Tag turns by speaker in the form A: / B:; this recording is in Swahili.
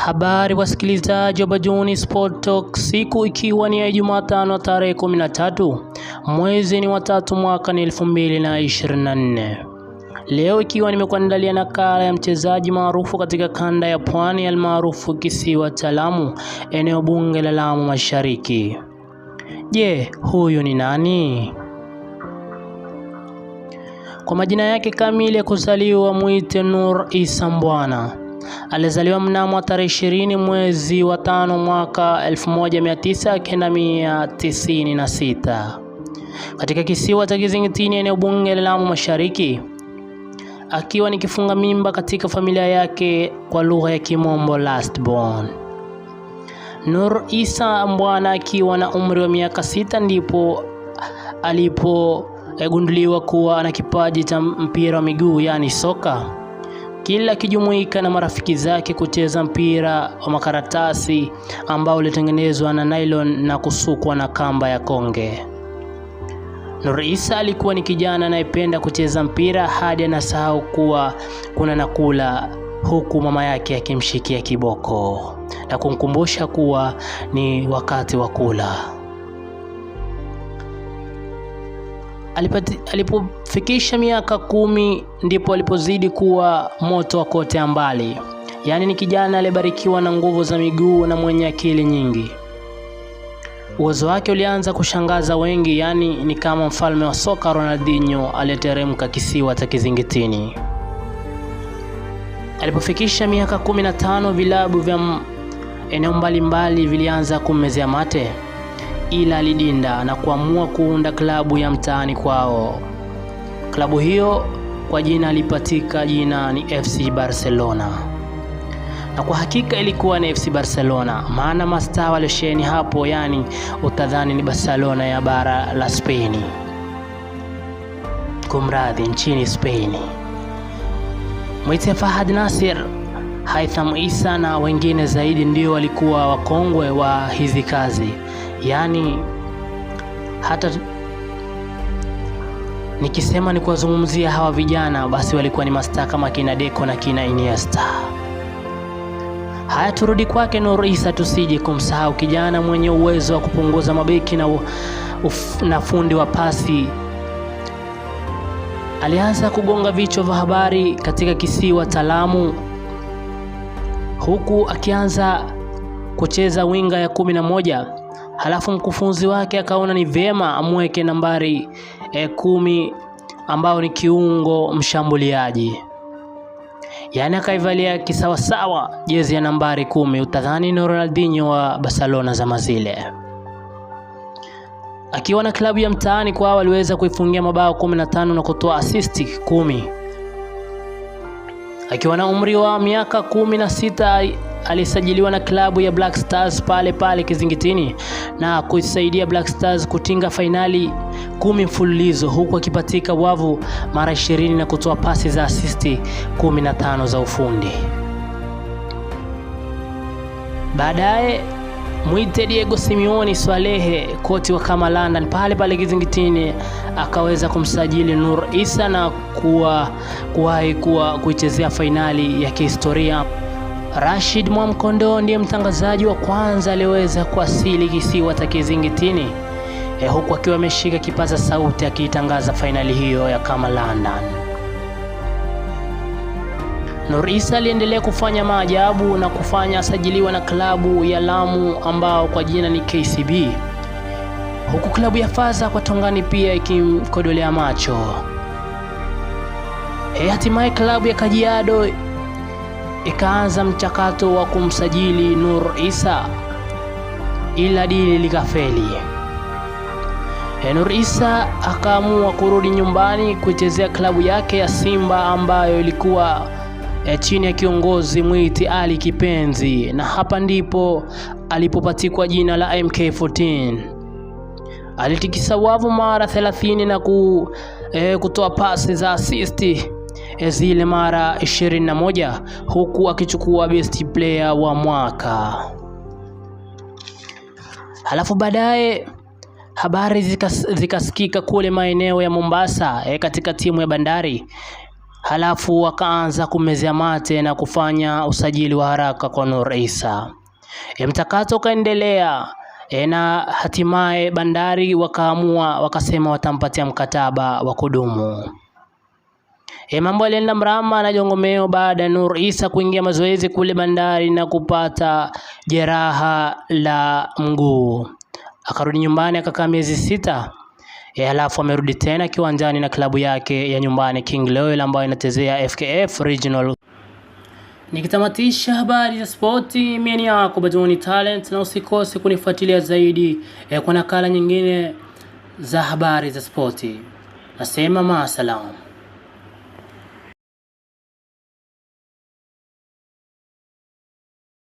A: Habari wasikilizaji wa Bajuni Sport Talk, siku ikiwa ni ya Jumatano tarehe 13 mwezi ni wa 3 mwaka ni 2024. Leo ikiwa nimekuandalia nakala ya mchezaji maarufu katika kanda ya Pwani almaarufu kisiwa cha Lamu, eneo bunge la Lamu Mashariki. Je, huyu ni nani? Kwa majina yake kamili ya kuzaliwa muite Nur Issa Mbwana. Alizaliwa mnamo tarehe 20 mwezi wa 5 mwaka 1996 katika kisiwa cha Kizingitini, eneo bunge la Lamu Mashariki, akiwa ni kifunga mimba katika familia yake kwa lugha ya Kimombo last born. Nur Issa Mbwana akiwa na umri wa miaka 6 ndipo alipogunduliwa kuwa ana kipaji cha mpira wa miguu, yani soka. Kila kijumuika na marafiki zake kucheza mpira wa makaratasi ambao ulitengenezwa na nylon na kusukwa na kamba ya konge. Nur Issa alikuwa ni kijana anayependa kucheza mpira hadi anasahau kuwa kuna nakula, huku mama yake akimshikia kiboko na kumkumbusha kuwa ni wakati wa kula. Alipofikisha miaka 10 ndipo alipozidi kuwa moto wa kote mbali. Yaani ni kijana aliyebarikiwa na nguvu za miguu na mwenye akili nyingi. Uwezo wake ulianza kushangaza wengi, yani ni kama mfalme wa soka Ronaldinho aliyeteremka kisiwa cha Kizingitini. Alipofikisha miaka 15 vilabu vya eneo mbalimbali vilianza kummezea mate, ila alidinda na kuamua kuunda klabu ya mtaani kwao. Klabu hiyo kwa jina alipatika jina ni FC Barcelona. Na kwa hakika ilikuwa ni FC Barcelona, maana mastaa waliosheni hapo, yani utadhani ni Barcelona ya bara la Spain, kumradhi, nchini Spain. Mwite Fahad Nasir, Haitham Issa na wengine zaidi ndio walikuwa wakongwe wa hizi kazi. Yani hata nikisema ni kuwazungumzia hawa vijana, basi walikuwa ni mastaa kama kina Deco na kina Iniesta. Haya, turudi kwake Nur Issa, tusije kumsahau kijana mwenye uwezo wa kupunguza mabeki na fundi wa pasi. Alianza kugonga vichwa vya habari katika kisiwa cha Lamu, huku akianza kucheza winga ya 11. Halafu mkufunzi wake akaona ni vyema amweke nambari 10 ambao ni kiungo mshambuliaji. Yaani akaivalia kisawasawa jezi ya nambari 10, utadhani ni Ronaldinho wa Barcelona zama zile. Akiwa na klabu ya mtaani kwao aliweza kuifungia mabao 15 na kutoa assist 10. Akiwa na umri wa miaka 16 alisajiliwa na klabu ya Black Stars pale Kizingitini na kuisaidia Black Stars kutinga fainali 10 mfululizo, huku akipatika wavu mara 20 na kutoa pasi za asisti 15 za ufundi. Baadaye mwite Diego Simeone Swalehe, koti wa kama London pale Kizingitini, akaweza kumsajili Nur Issa na kuwahi kuichezea fainali ya kihistoria. Rashid Mwamkondo ndiye mtangazaji wa kwanza aliyeweza kuasili kisiwa cha Kizingitini, huku akiwa ameshika kipaza sauti akitangaza fainali hiyo ya kama London. Nur Issa aliendelea kufanya maajabu na kufanya asajiliwa na klabu ya Lamu ambao kwa jina ni KCB, huku klabu ya Faza kwa Tongani pia ikimkodolea macho. Hatimaye klabu ya Kajiado ikaanza mchakato wa kumsajili Nur Issa, ila dili likafeli. Nur Issa akaamua kurudi nyumbani kuchezea klabu yake ya Simba ambayo ilikuwa chini ya kiongozi mwiti Ali Kipenzi, na hapa ndipo alipopatikwa jina la MK14. Alitikisa wavu mara 30 na kutoa pasi za assist zile mara 21, huku akichukua best player wa mwaka. Halafu baadaye habari zikasikika kule maeneo ya Mombasa katika timu ya Bandari halafu wakaanza kumezea mate na kufanya usajili wa haraka kwa Nur Issa. Mtakato ukaendelea na hatimaye Bandari wakasema watampatia mkataba wa kudumu. Mambo yalienda mrama na jongomeo baada ya Nur Issa kuingia mazoezi kule Bandari na kupata jeraha la mguu. Akarudi nyumbani akakaa miezi 6. Halafu amerudi tena kiwanjani na klabu yake ya nyumbani King Loyal ambayo inachezea FKF Regional. Nikitamatisha habari za spoti, mimi ni yako Bajoni Talent, na usikose kunifuatilia zaidi kwa nakala nyingine za habari za spoti. Nasema maasalam.